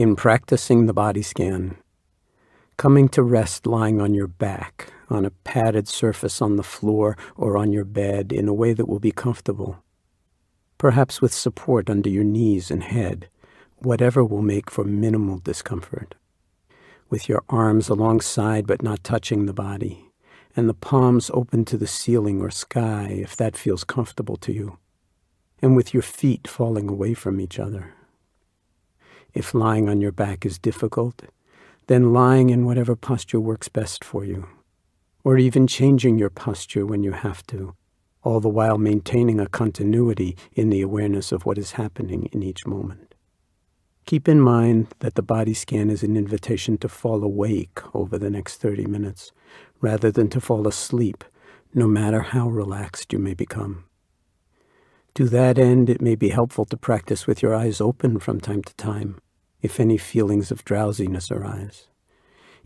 In practicing the body scan, coming to rest lying on your back, on a padded surface on the floor or on your bed in a way that will be comfortable, perhaps with support under your knees and head, whatever will make for minimal discomfort, with your arms alongside but not touching the body, and the palms open to the ceiling or sky if that feels comfortable to you, and with your feet falling away from each other. If lying on your back is difficult, then lying in whatever posture works best for you, or even changing your posture when you have to, all the while maintaining a continuity in the awareness of what is happening in each moment. Keep in mind that the body scan is an invitation to fall awake over the next 30 minutes, rather than to fall asleep, no matter how relaxed you may become. To that end, it may be helpful to practice with your eyes open from time to time, if any feelings of drowsiness arise.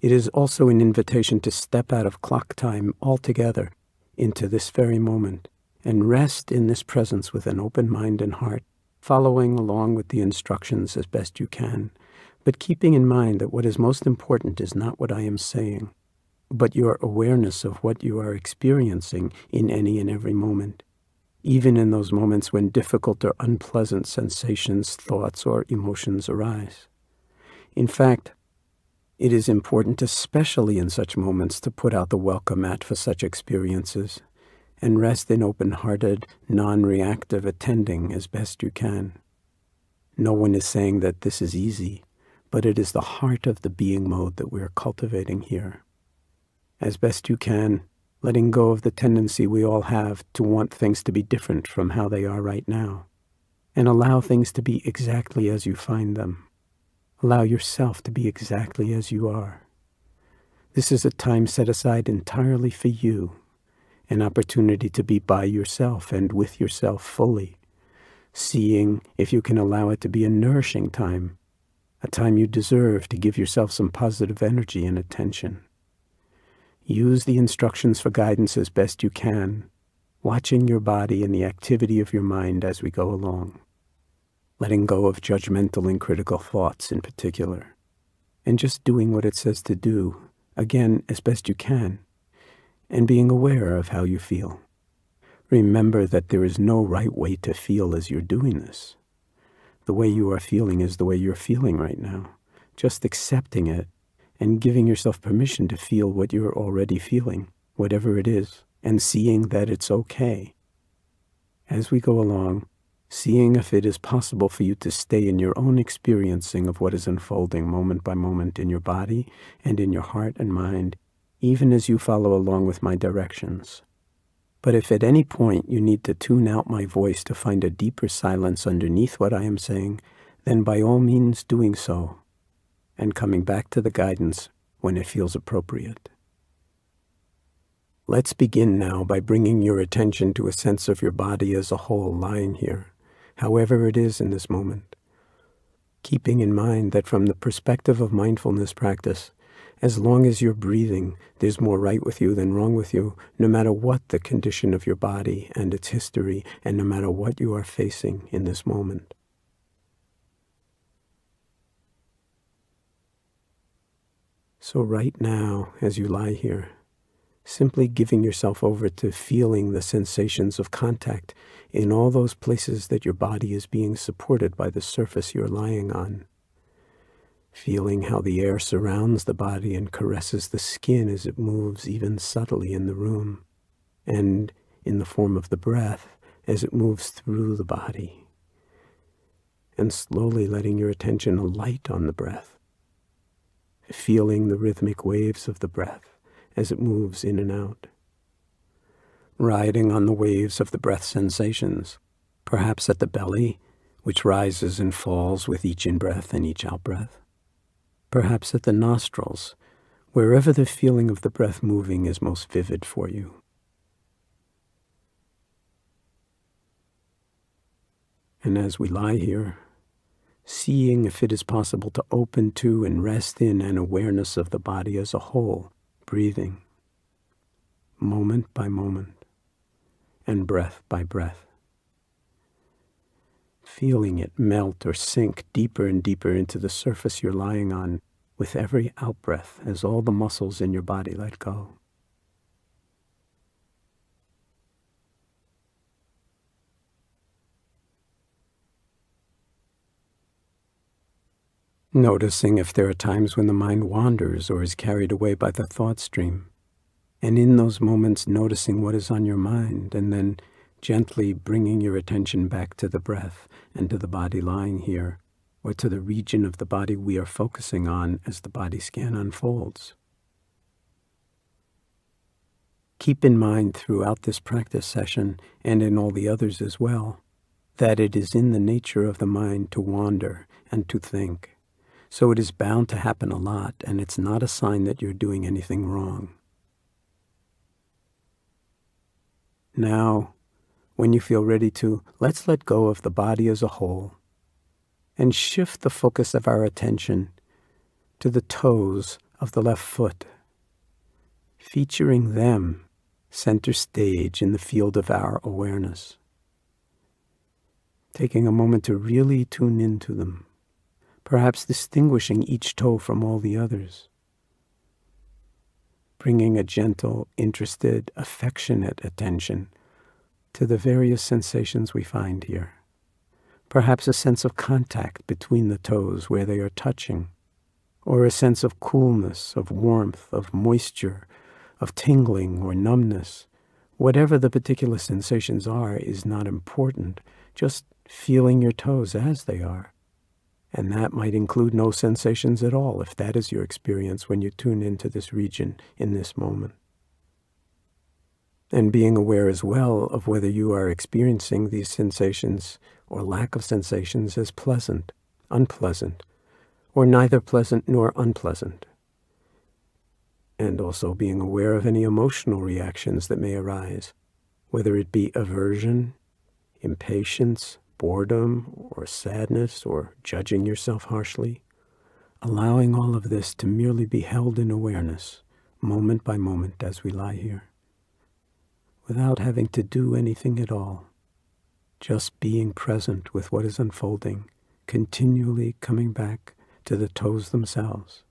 It is also an invitation to step out of clock time altogether into this very moment and rest in this presence with an open mind and heart, following along with the instructions as best you can, but keeping in mind that what is most important is not what I am saying, but your awareness of what you are experiencing in any and every moment, even in those moments when difficult or unpleasant sensations, thoughts, or emotions arise. In fact, it is important, especially in such moments, to put out the welcome mat for such experiences and rest in open-hearted, non-reactive attending as best you can. No one is saying that this is easy, but it is the heart of the being mode that we are cultivating here. As best you can, letting go of the tendency we all have to want things to be different from how they are right now, and allow things to be exactly as you find them. Allow yourself to be exactly as you are. This is a time set aside entirely for you, an opportunity to be by yourself and with yourself fully, seeing if you can allow it to be a nourishing time, a time you deserve to give yourself some positive energy and attention. Use the instructions for guidance as best you can, watching your body and the activity of your mind as we go along, letting go of judgmental and critical thoughts in particular, and just doing what it says to do, again, as best you can, and being aware of how you feel. Remember that there is no right way to feel as you're doing this. The way you are feeling is the way you're feeling right now, just accepting it and giving yourself permission to feel what you're already feeling, whatever it is, and seeing that it's okay. As we go along, seeing if it is possible for you to stay in your own experiencing of what is unfolding moment by moment in your body and in your heart and mind, even as you follow along with my directions. But if at any point you need to tune out my voice to find a deeper silence underneath what I am saying, then by all means doing so, and coming back to the guidance when it feels appropriate. Let's begin now by bringing your attention to a sense of your body as a whole lying here, however it is in this moment, keeping in mind that from the perspective of mindfulness practice, as long as you're breathing, there's more right with you than wrong with you, no matter what the condition of your body and its history, and no matter what you are facing in this moment. So right now, as you lie here, simply giving yourself over to feeling the sensations of contact in all those places that your body is being supported by the surface you're lying on. Feeling how the air surrounds the body and caresses the skin as it moves even subtly in the room, and in the form of the breath as it moves through the body. And slowly letting your attention alight on the breath, feeling the rhythmic waves of the breath as it moves in and out. Riding on the waves of the breath sensations, perhaps at the belly, which rises and falls with each in-breath and each out-breath. Perhaps at the nostrils, wherever the feeling of the breath moving is most vivid for you. And as we lie here, seeing if it is possible to open to and rest in an awareness of the body as a whole, breathing, moment by moment, and breath by breath. feeling it melt or sink deeper and deeper into the surface you're lying on with every out-breath as all the muscles in your body let go. Noticing if there are times when the mind wanders or is carried away by the thought stream. And in those moments, noticing what is on your mind, and then gently bringing your attention back to the breath and to the body lying here, or to the region of the body we are focusing on as the body scan unfolds. Keep in mind throughout this practice session, and in all the others as well, that it is in the nature of the mind to wander and to think. So it is bound to happen a lot, and it's not a sign that you're doing anything wrong. Now, when you feel ready to, let's let go of the body as a whole and shift the focus of our attention to the toes of the left foot, featuring them center stage in the field of our awareness. Taking a moment to really tune into them, perhaps distinguishing each toe from all the others, bringing a gentle, interested, affectionate attention to the various sensations we find here. Perhaps a sense of contact between the toes where they are touching, or a sense of coolness, of warmth, of moisture, of tingling or numbness. Whatever the particular sensations are is not important, just feeling your toes as they are. And that might include no sensations at all, if that is your experience when you tune into this region in this moment. And being aware as well of whether you are experiencing these sensations or lack of sensations as pleasant, unpleasant, or neither pleasant nor unpleasant. And also being aware of any emotional reactions that may arise, whether it be aversion, impatience, boredom, or sadness, or judging yourself harshly, allowing all of this to merely be held in awareness, moment by moment as we lie here, without having to do anything at all, just being present with what is unfolding, continually coming back to the toes themselves.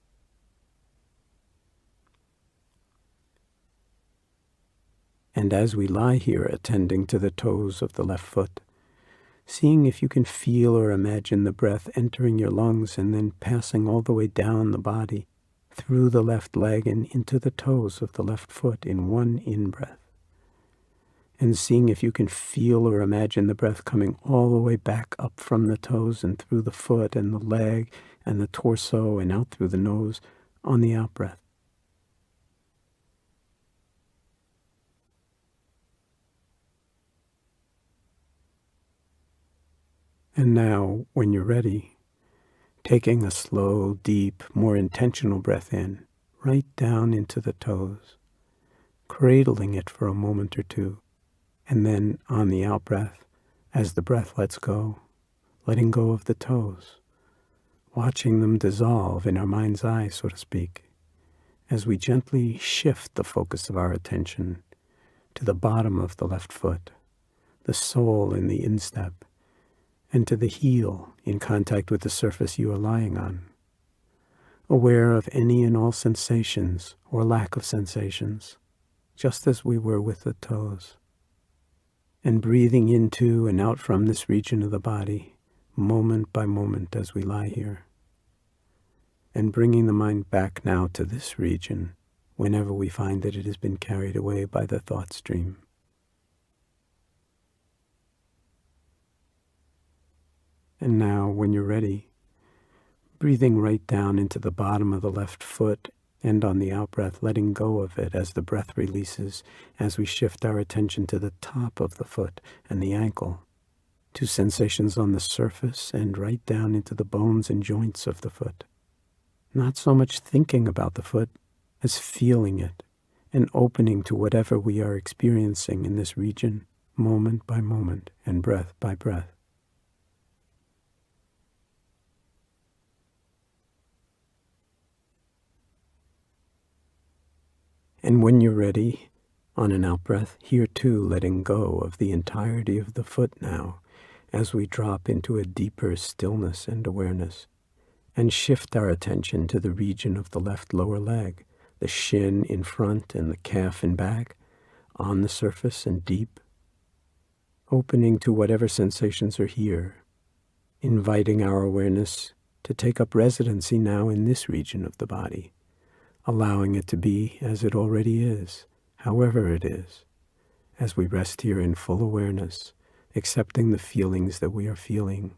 And as we lie here attending to the toes of the left foot, seeing if you can feel or imagine the breath entering your lungs and then passing all the way down the body, through the left leg and into the toes of the left foot in one in-breath. And seeing if you can feel or imagine the breath coming all the way back up from the toes and through the foot and the leg and the torso and out through the nose on the out-breath. And now, when you're ready, taking a slow, deep, more intentional breath in, right down into the toes, cradling it for a moment or two, and then on the out-breath, as the breath lets go, letting go of the toes, watching them dissolve in our mind's eye, so to speak, as we gently shift the focus of our attention to the bottom of the left foot, the sole in the instep, and to the heel in contact with the surface you are lying on, aware of any and all sensations or lack of sensations, just as we were with the toes, and breathing into and out from this region of the body, moment by moment as we lie here, and bringing the mind back now to this region whenever we find that it has been carried away by the thought stream. And now, when you're ready, breathing right down into the bottom of the left foot and on the out-breath, letting go of it as the breath releases, as we shift our attention to the top of the foot and the ankle, to sensations on the surface and right down into the bones and joints of the foot. Not so much thinking about the foot as feeling it and opening to whatever we are experiencing in this region, moment by moment and breath by breath. And when you're ready, on an out-breath, here too letting go of the entirety of the foot now, as we drop into a deeper stillness and awareness, and shift our attention to the region of the left lower leg, the shin in front and the calf in back, on the surface and deep, opening to whatever sensations are here, inviting our awareness to take up residency now in this region of the body, allowing it to be as it already is, however it is, as we rest here in full awareness, accepting the feelings that we are feeling,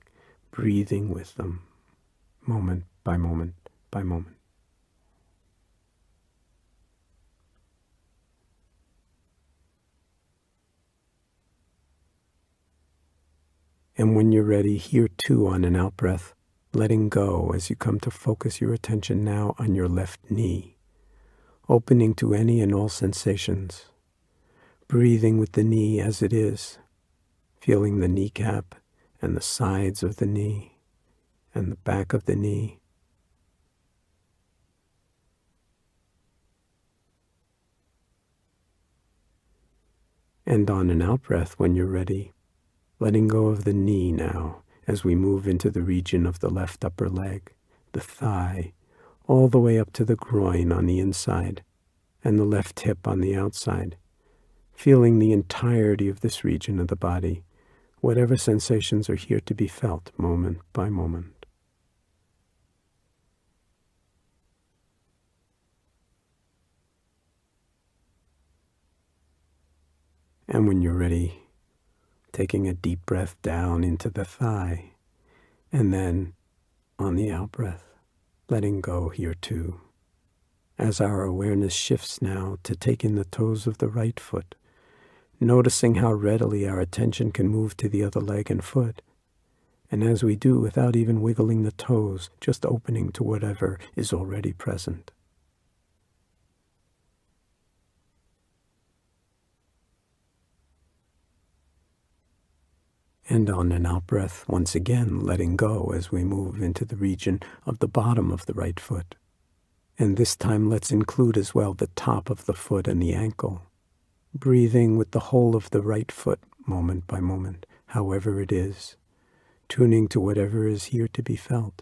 breathing with them, moment by moment by moment. And when you're ready, here too on an out-breath, letting go as you come to focus your attention now on your left knee, opening to any and all sensations, breathing with the knee as it is, feeling the kneecap and the sides of the knee and the back of the knee. And on an out-breath, when you're ready, letting go of the knee now as we move into the region of the left upper leg, the thigh, all the way up to the groin on the inside and the left hip on the outside, feeling the entirety of this region of the body, whatever sensations are here to be felt moment by moment. And when you're ready, taking a deep breath down into the thigh, and then on the out-breath, letting go here too, as our awareness shifts now to take in the toes of the right foot, noticing how readily our attention can move to the other leg and foot, and as we do without even wiggling the toes, just opening to whatever is already present. And on an out-breath, once again, letting go as we move into the region of the bottom of the right foot. And this time let's include as well the top of the foot and the ankle, breathing with the whole of the right foot moment by moment, however it is, tuning to whatever is here to be felt,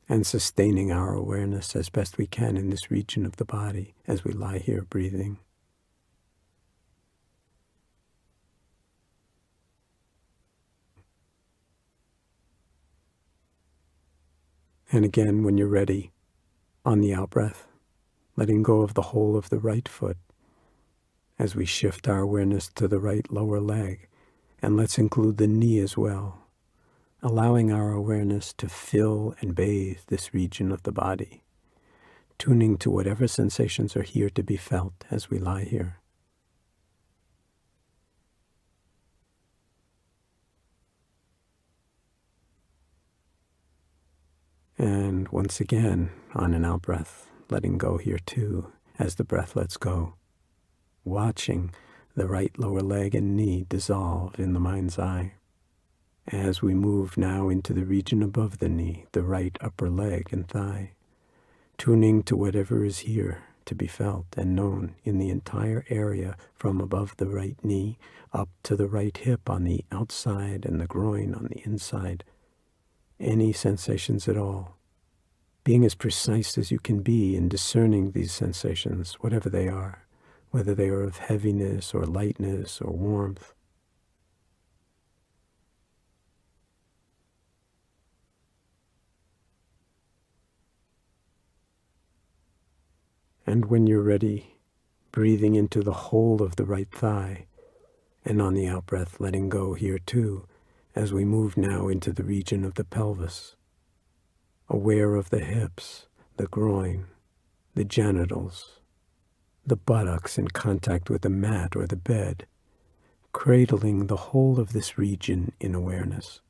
and sustaining our awareness as best we can in this region of the body as we lie here breathing. And again, when you're ready, on the out-breath, letting go of the whole of the right foot as we shift our awareness to the right lower leg, and let's include the knee as well, allowing our awareness to fill and bathe this region of the body, tuning to whatever sensations are here to be felt as we lie here. And once again, on an out-breath, letting go here too, as the breath lets go, watching the right lower leg and knee dissolve in the mind's eye. As we move now into the region above the knee, the right upper leg and thigh, tuning to whatever is here to be felt and known in the entire area from above the right knee up to the right hip on the outside and the groin on the inside, any sensations at all, being as precise as you can be in discerning these sensations, whatever they are, whether they are of heaviness or lightness or warmth. And when you're ready, breathing into the whole of the right thigh, and on the out-breath, letting go here too, as we move now into the region of the pelvis, aware of the hips, the groin, the genitals, the buttocks in contact with the mat or the bed, cradling the whole of this region in awareness,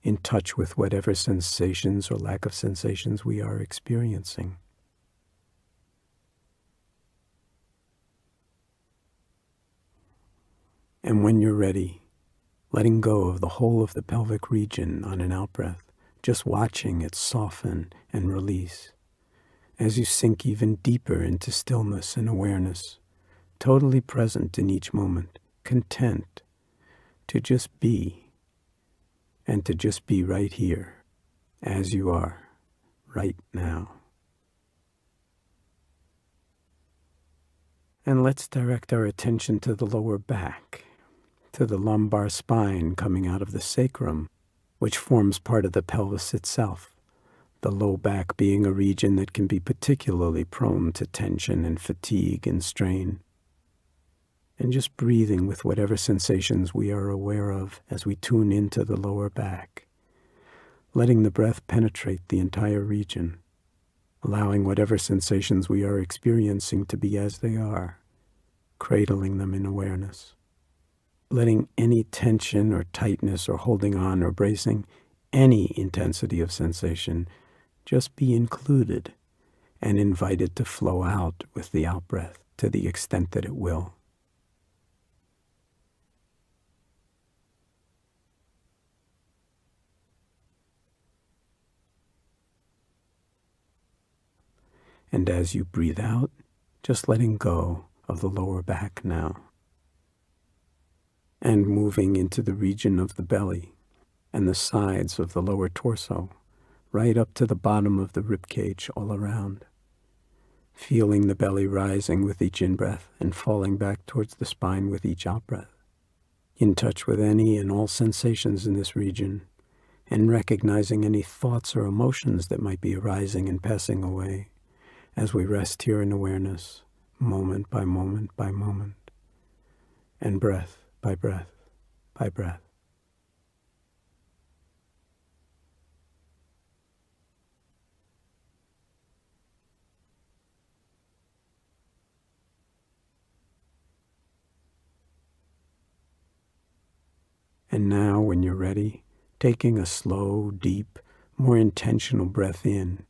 in touch with whatever sensations or lack of sensations we are experiencing. And when you're ready, letting go of the whole of the pelvic region on an out-breath, just watching it soften and release as you sink even deeper into stillness and awareness, totally present in each moment, content to just be, and to just be right here, as you are, right now. And let's direct our attention to the lower back, to the lumbar spine coming out of the sacrum, which forms part of the pelvis itself, the low back being a region that can be particularly prone to tension and fatigue and strain. And just breathing with whatever sensations we are aware of as we tune into the lower back, letting the breath penetrate the entire region, allowing whatever sensations we are experiencing to be as they are, cradling them in awareness, letting any tension or tightness or holding on or bracing any intensity of sensation just be included and invited to flow out with the out-breath to the extent that it will. And as you breathe out, just letting go of the lower back now, and moving into the region of the belly and the sides of the lower torso, right up to the bottom of the rib cage all around, feeling the belly rising with each in-breath and falling back towards the spine with each out-breath, in touch with any and all sensations in this region, and recognizing any thoughts or emotions that might be arising and passing away as we rest here in awareness, moment by moment by moment, and breath by breath by breath. And now, when you're ready, taking a slow, deep, more intentional breath in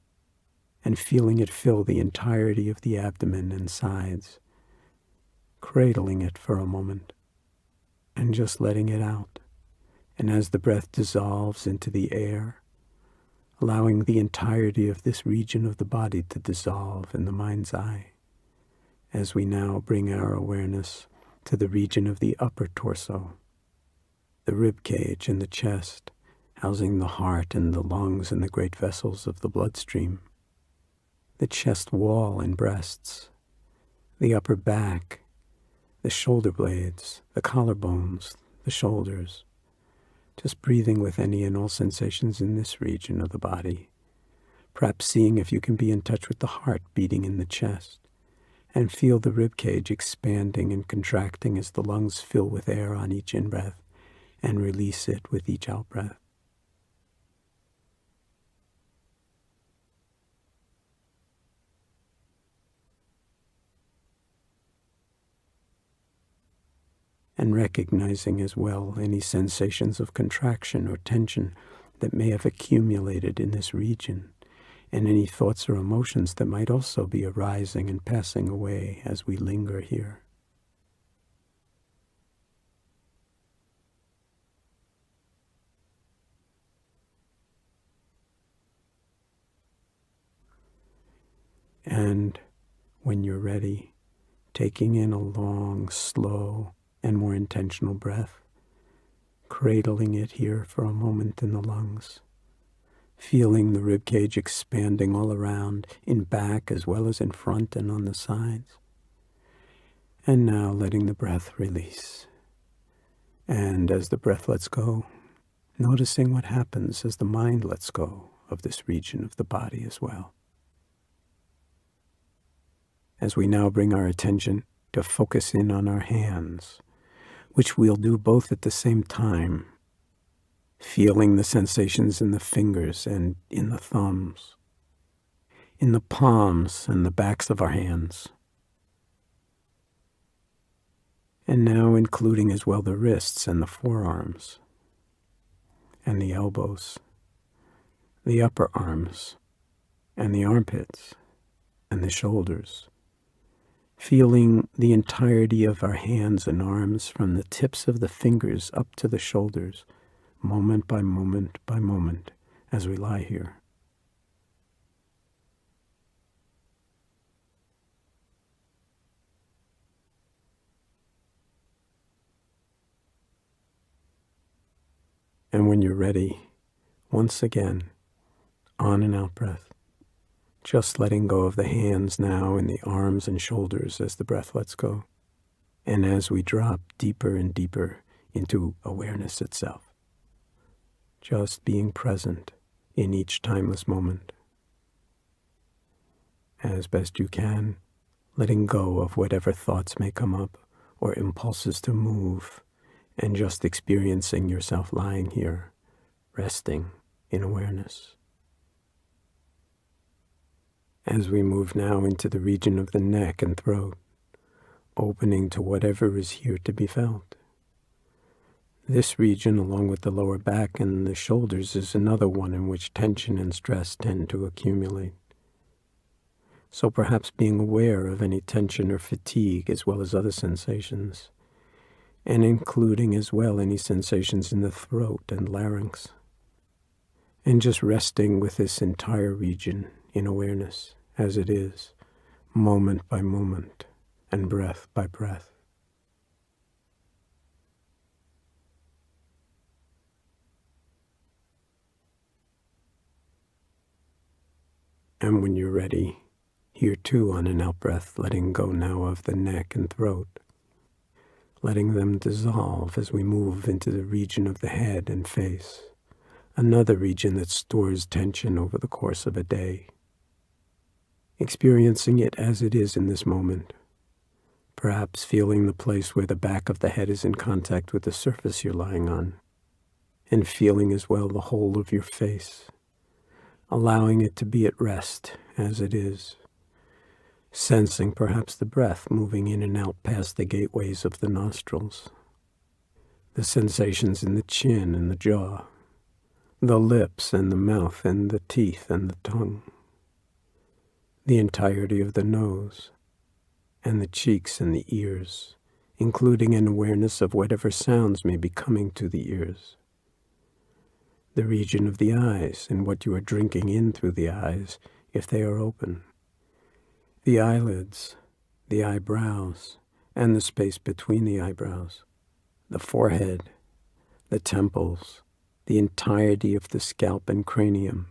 and feeling it fill the entirety of the abdomen and sides, cradling it for a moment and just letting it out. And as the breath dissolves into the air, allowing the entirety of this region of the body to dissolve in the mind's eye, as we now bring our awareness to the region of the upper torso, the rib cage and the chest, housing the heart and the lungs and the great vessels of the bloodstream, the chest wall and breasts, the upper back, the shoulder blades, the collarbones, the shoulders, just breathing with any and all sensations in this region of the body, perhaps seeing if you can be in touch with the heart beating in the chest, and feel the rib cage expanding and contracting as the lungs fill with air on each in-breath and release it with each out-breath. And recognizing as well any sensations of contraction or tension that may have accumulated in this region, and any thoughts or emotions that might also be arising and passing away as we linger here. And when you're ready, taking in a long, slow, and more intentional breath, cradling it here for a moment in the lungs, feeling the rib cage expanding all around, in back as well as in front and on the sides. And now letting the breath release. And as the breath lets go, noticing what happens as the mind lets go of this region of the body as well. As we now bring our attention to focus in on our hands, which we'll do both at the same time, feeling the sensations in the fingers and in the thumbs, in the palms and the backs of our hands, and now including as well the wrists and the forearms, and the elbows, the upper arms, and the armpits, and the shoulders, feeling the entirety of our hands and arms from the tips of the fingers up to the shoulders, moment by moment by moment, as we lie here. And when you're ready, once again, on and out breath. Just letting go of the hands now and the arms and shoulders as the breath lets go. And as we drop deeper and deeper into awareness itself. Just being present in each timeless moment. As best you can, letting go of whatever thoughts may come up or impulses to move, and just experiencing yourself lying here, resting in awareness. As we move now into the region of the neck and throat, opening to whatever is here to be felt. This region, along with the lower back and the shoulders, is another one in which tension and stress tend to accumulate. So perhaps being aware of any tension or fatigue as well as other sensations, and including as well any sensations in the throat and larynx. And just resting with this entire region in awareness as it is, moment by moment and breath by breath. And when you're ready, here too on an out breath, letting go now of the neck and throat, letting them dissolve as we move into the region of the head and face, another region that stores tension over the course of a day. Experiencing it as it is in this moment, perhaps feeling the place where the back of the head is in contact with the surface you're lying on, and feeling as well the whole of your face, allowing it to be at rest as it is, sensing perhaps the breath moving in and out past the gateways of the nostrils, the sensations in the chin and the jaw, the lips and the mouth and the teeth and the tongue, the entirety of the nose, and the cheeks and the ears, including an awareness of whatever sounds may be coming to the ears, the region of the eyes and what you are drinking in through the eyes if they are open, the eyelids, the eyebrows, and the space between the eyebrows, the forehead, the temples, the entirety of the scalp and cranium,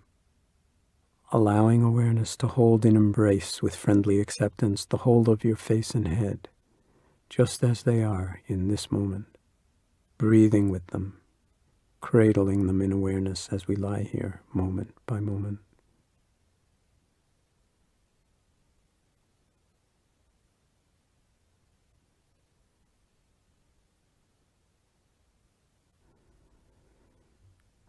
allowing awareness to hold and embrace with friendly acceptance the whole of your face and head, just as they are in this moment, breathing with them, cradling them in awareness as we lie here, moment by moment.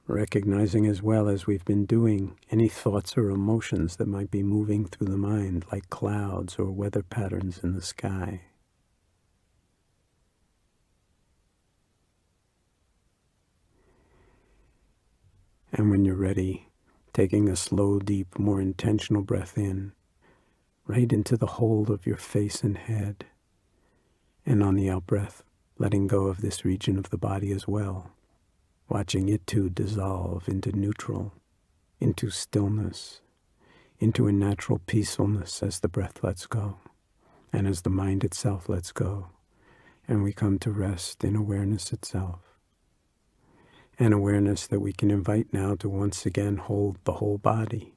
Recognizing as well as we've been doing any thoughts or emotions that might be moving through the mind like clouds or weather patterns in the sky. And when you're ready, taking a slow, deep, more intentional breath in, right into the whole of your face and head. And on the out breath, letting go of this region of the body as well, watching it too dissolve into neutral, into stillness, into a natural peacefulness as the breath lets go, and as the mind itself lets go, and we come to rest in awareness itself. An awareness that we can invite now to once again hold the whole body,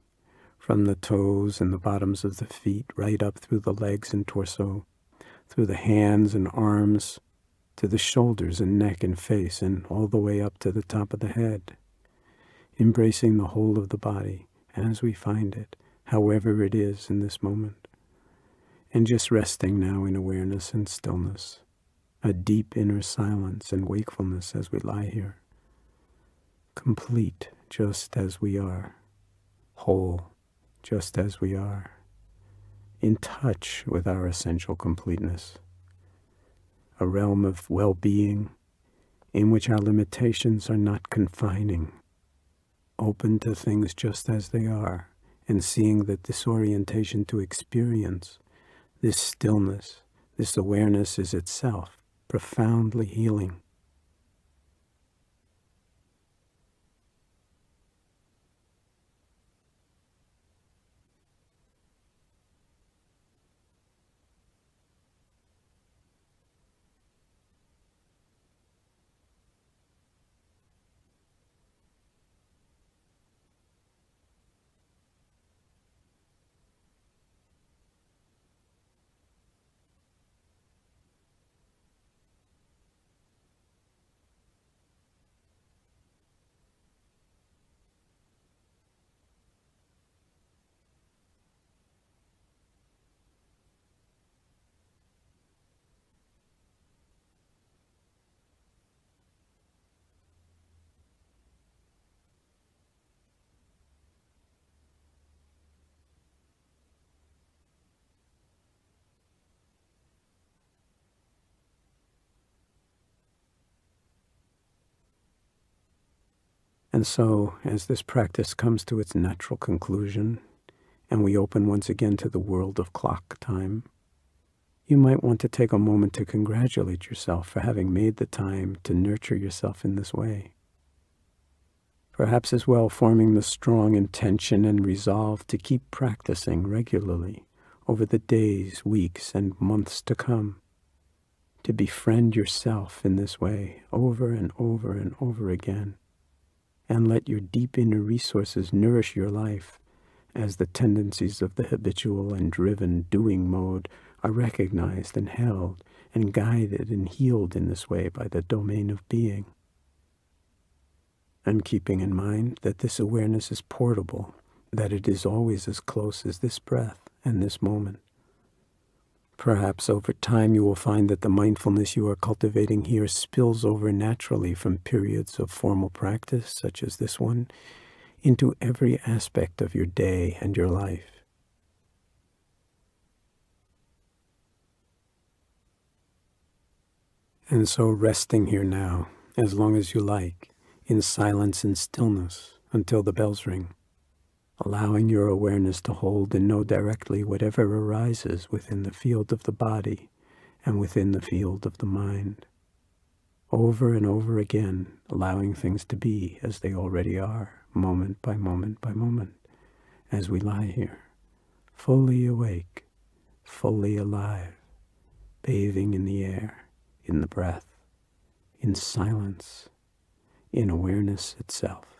from the toes and the bottoms of the feet right up through the legs and torso, through the hands and arms, to the shoulders and neck and face, and all the way up to the top of the head, embracing the whole of the body as we find it, however it is in this moment, and just resting now in awareness and stillness, a deep inner silence and wakefulness as we lie here, complete just as we are, whole just as we are, in touch with our essential completeness, a realm of well-being in which our limitations are not confining, open to things just as they are, and seeing that this orientation to experience, this stillness, this awareness is itself profoundly healing. And so, as this practice comes to its natural conclusion, and we open once again to the world of clock time, you might want to take a moment to congratulate yourself for having made the time to nurture yourself in this way. Perhaps as well forming the strong intention and resolve to keep practicing regularly over the days, weeks, and months to come, to befriend yourself in this way over and over and over again, and let your deep inner resources nourish your life as the tendencies of the habitual and driven doing mode are recognized and held and guided and healed in this way by the domain of being. And keeping in mind that this awareness is portable, that it is always as close as this breath and this moment. Perhaps over time you will find that the mindfulness you are cultivating here spills over naturally from periods of formal practice, such as this one, into every aspect of your day and your life. And so resting here now, as long as you like, in silence and stillness until the bells ring, allowing your awareness to hold and know directly whatever arises within the field of the body and within the field of the mind. Over and over again, allowing things to be as they already are, moment by moment by moment, as we lie here, fully awake, fully alive, bathing in the air, in the breath, in silence, in awareness itself.